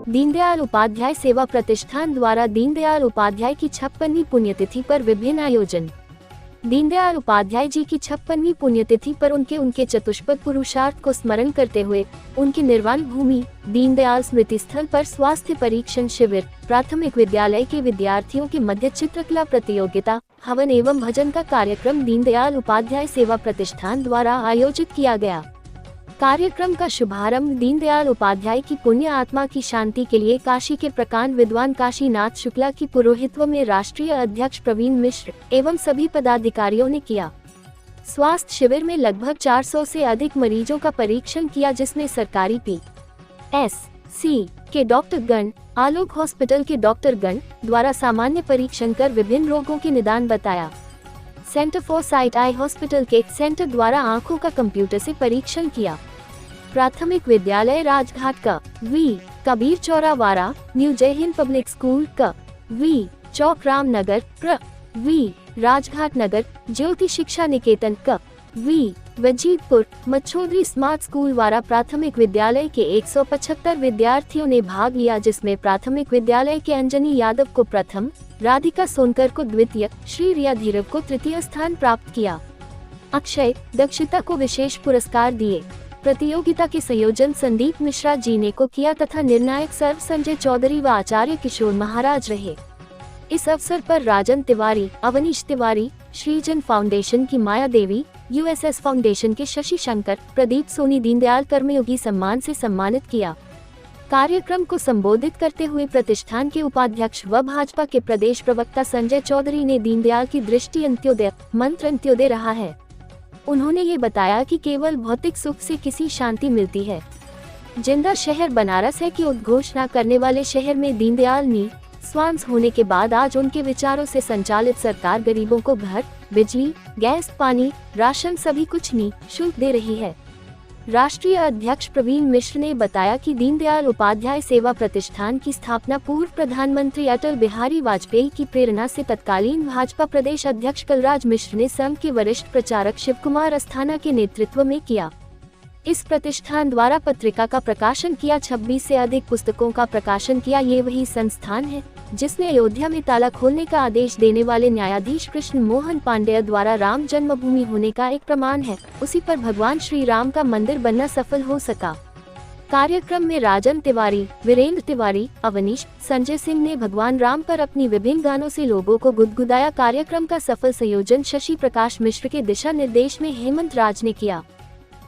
दीनदयाल उपाध्याय सेवा प्रतिष्ठान द्वारा दीनदयाल उपाध्याय की 56वीं पुण्यतिथि पर विभिन्न आयोजन। दीनदयाल उपाध्याय जी की 56वीं पुण्यतिथि पर उनके चतुष्पद पुरुषार्थ को स्मरण करते हुए उनकी निर्वाण भूमि दीनदयाल स्मृति स्थल पर स्वास्थ्य परीक्षण शिविर, प्राथमिक विद्यालय के विद्यार्थियों के मध्य चित्रकला प्रतियोगिता, हवन एवं भजन का कार्यक्रम दीनदयाल उपाध्याय सेवा प्रतिष्ठान द्वारा आयोजित किया गया। कार्यक्रम का शुभारंभ दीनदयाल उपाध्याय की पुण्य आत्मा की शांति के लिए काशी के प्रकांड विद्वान काशीनाथ शुक्ला की पुरोहित्व में राष्ट्रीय अध्यक्ष प्रवीण मिश्र एवं सभी पदाधिकारियों ने किया। स्वास्थ्य शिविर में लगभग 400 से अधिक मरीजों का परीक्षण किया, जिसमें सरकारी PSC के डॉक्टर गण, आलोक हॉस्पिटल के डॉक्टर गण द्वारा सामान्य परीक्षण कर विभिन्न रोगों के निदान बताया। Centre for site eye hospital के सेंटर द्वारा आंखों का कंप्यूटर से परीक्षण किया। प्राथमिक विद्यालय राजघाट का वी कबीर चौरावारा न्यू जय हिंद पब्लिक स्कूल का वी चौक रामनगर प्र वी राजघाट नगर ज्योति शिक्षा निकेतन का वी वजीदपुर मच्छोदरी स्मार्ट स्कूल वारा प्राथमिक विद्यालय के 175 विद्यार्थियों ने भाग लिया, जिसमें प्राथमिक विद्यालय के अंजनी यादव को प्रथम, राधिका सोनकर को द्वितीय, श्री रिया धीरव को तृतीय स्थान प्राप्त किया। अक्षय दक्षता को विशेष पुरस्कार दिए। प्रतियोगिता के संयोजन संदीप मिश्रा जी ने को किया तथा निर्णायक सर्व संजय चौधरी व आचार्य किशोर महाराज रहे। इस अवसर पर राजन तिवारी, अवनीश तिवारी, श्रीजन फाउंडेशन की माया देवी, USS फाउंडेशन के शशि शंकर, प्रदीप सोनी दीनदयाल कर्मयोगी सम्मान से सम्मानित किया। कार्यक्रम को संबोधित करते हुए प्रतिष्ठान के उपाध्यक्ष व भाजपा के प्रदेश प्रवक्ता संजय चौधरी ने दीनदयाल की दृष्टि अंत्योदय मंत्र अंत्योदय रहा है। उन्होंने ये बताया कि केवल भौतिक सुख से किसी शांति मिलती है। जिंदा शहर बनारस है कि उद्घोषणा करने वाले शहर में दीनदयाल नी स्वांस होने के बाद आज उनके विचारों से संचालित सरकार गरीबों को घर, बिजली, गैस, पानी, राशन सभी कुछ निःशुल्क दे रही है। राष्ट्रीय अध्यक्ष प्रवीण मिश्र ने बताया कि दीनदयाल उपाध्याय सेवा प्रतिष्ठान की स्थापना पूर्व प्रधानमंत्री अटल बिहारी वाजपेयी की प्रेरणा से तत्कालीन भाजपा प्रदेश अध्यक्ष कलराज मिश्र ने संघ के वरिष्ठ प्रचारक शिव कुमार अस्थाना के नेतृत्व में किया। इस प्रतिष्ठान द्वारा पत्रिका का प्रकाशन किया, 26 से अधिक पुस्तकों का प्रकाशन किया। ये वही संस्थान है जिसने अयोध्या में ताला खोलने का आदेश देने वाले न्यायाधीश कृष्ण मोहन पांडेय द्वारा राम जन्मभूमि होने का एक प्रमाण है। उसी पर भगवान श्री राम का मंदिर बनना सफल हो सका। कार्यक्रम में राजन तिवारी, वीरेंद्र तिवारी, अवनीश, संजय सिंह ने भगवान राम पर अपनी विभिन्न गानों से लोगों को गुदगुदाया। कार्यक्रम का सफल संयोजन शशि प्रकाश मिश्र के दिशा निर्देश में हेमंत राज ने किया।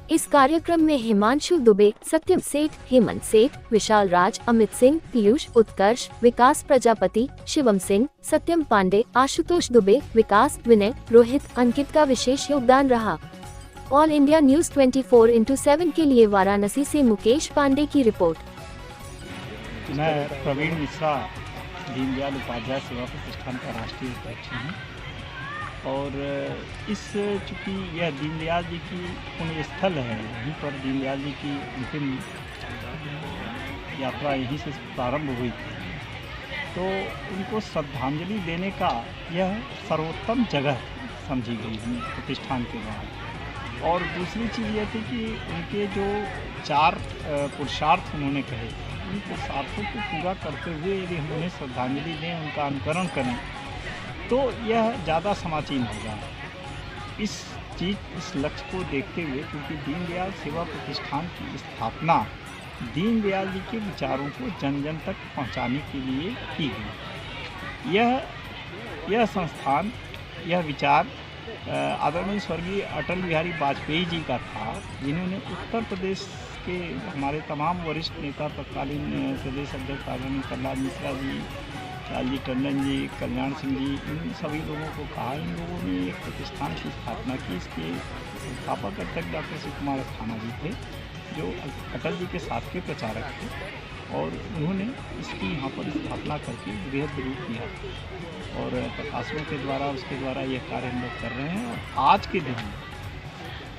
इस कार्यक्रम में हिमांशु दुबे, सत्यम सेठ, हेमंत सेठ, विशाल राज, अमित सिंह, पीयूष, उत्कर्ष, विकास प्रजापति, शिवम सिंह, सत्यम पांडे, आशुतोष दुबे, विकास, विनय, रोहित, अंकित का विशेष योगदान रहा। ऑल इंडिया न्यूज 24/7 के लिए वाराणसी से मुकेश पांडे की रिपोर्ट। मैं प्रवीण मिश्रा दीनदयाल उपाध्याय सेवा प्रतिष्ठान का राष्ट्रीय अध्यक्ष हूँ और चूँकि यह दीनदयाल जी की पुण्य स्थल है, यहीं पर दीनदयाल जी की अंतिम यात्रा यहीं से प्रारंभ हुई थी, तो उनको श्रद्धांजलि देने का यह सर्वोत्तम जगह समझी गई प्रतिष्ठान के बाद। और दूसरी चीज़ यह थी कि उनके जो 4 पुरुषार्थ उन्होंने कहे, उन पुरुषार्थों को पूरा करते हुए यदि हम उन्हें श्रद्धांजलि दें, उनका अनुकरण करें, तो यह ज़्यादा समाचीन होगा। इस लक्ष्य को देखते हुए, क्योंकि दीनदयाल सेवा प्रतिष्ठान की स्थापना दीनदयाल जी के विचारों को जन जन तक पहुंचाने के लिए की गई। यह संस्थान, यह विचार आदरणीय स्वर्गीय अटल बिहारी वाजपेयी जी का था, जिन्होंने उत्तर प्रदेश के हमारे तमाम वरिष्ठ नेता, तत्कालीन प्रदेश अध्यक्ष आदरणीय कलराज मिश्रा जी, लालजी टंडन जी, कल्याण सिंह जी, इन सभी लोगों को कहा। इन लोगों ने एक प्रतिष्ठान की स्थापना की। इसके संस्थापक अध्यक्ष डॉक्टर शिव कुमार अस्थाना जी थे, जो अटल जी के साथ के प्रचारक थे, और उन्होंने इसकी यहाँ पर स्थापना करके वृहद रूप दिया और प्रकाशनों के द्वारा उसके द्वारा यह कार्य हम लोग कर रहे हैं। और आज के दिन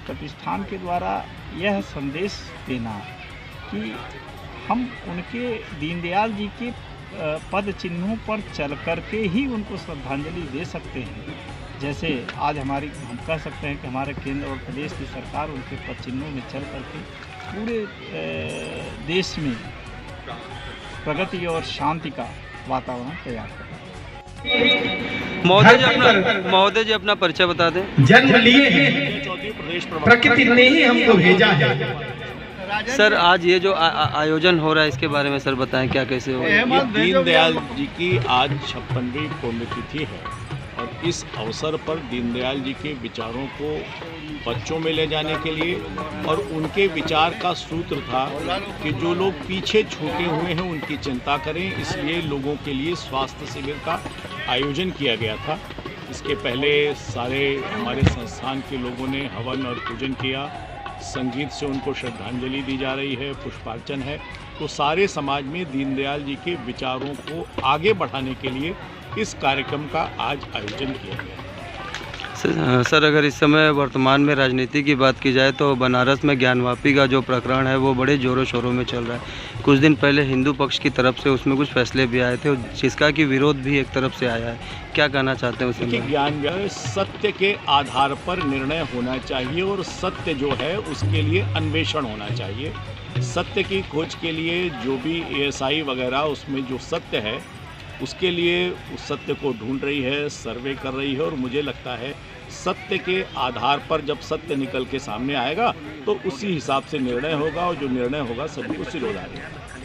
प्रतिष्ठान के द्वारा यह संदेश देना कि हम उनके दीनदयाल जी के पद चिन्हों पर चल करके ही उनको श्रद्धांजलि दे सकते हैं। जैसे आज हम कह सकते हैं कि हमारे केंद्र और प्रदेश की सरकार उनके पद चिन्हों में चल करके पूरे देश में प्रगति और शांति का वातावरण तैयार करें। महोदय जी अपना परिचय बता दें। जन्म लिए हैं, प्रकृति ने ही हमको भेजा है। सर आज ये जो आयोजन हो रहा है इसके बारे में सर बताएं, क्या कैसे हो रहा है? ये दीनदयाल जी की आज 56वीं पुण्यतिथि है और इस अवसर पर दीनदयाल जी के विचारों को बच्चों में ले जाने के लिए, और उनके विचार का सूत्र था कि जो लोग पीछे छूटे हुए हैं उनकी चिंता करें, इसलिए लोगों के लिए स्वास्थ्य शिविर का आयोजन किया गया था। इसके पहले सारे हमारे संस्थान के लोगों ने हवन और पूजन किया, संगीत से उनको श्रद्धांजलि दी जा रही है, पुष्पार्चन है। तो सारे समाज में दीनदयाल जी के विचारों को आगे बढ़ाने के लिए इस कार्यक्रम का आज आयोजन किया गया। सर अगर इस समय वर्तमान में राजनीति की बात की जाए तो बनारस में ज्ञानवापी का जो प्रकरण है वो बड़े ज़ोरों शोरों में चल रहा है। कुछ दिन पहले हिंदू पक्ष की तरफ से उसमें कुछ फैसले भी आए थे जिसका कि विरोध भी एक तरफ से आया है, क्या कहना चाहते हैं उसमें? ज्ञान सत्य के आधार पर निर्णय होना चाहिए और सत्य जो है उसके लिए अन्वेषण होना चाहिए। सत्य की खोज के लिए जो भी ASI वगैरह उसमें जो सत्य है उसके लिए उस सत्य को ढूंढ रही है, सर्वे कर रही है, और मुझे लगता है सत्य के आधार पर जब सत्य निकल के सामने आएगा तो उसी हिसाब से निर्णय होगा, और जो निर्णय होगा सभी को सिरोधार्य होगा।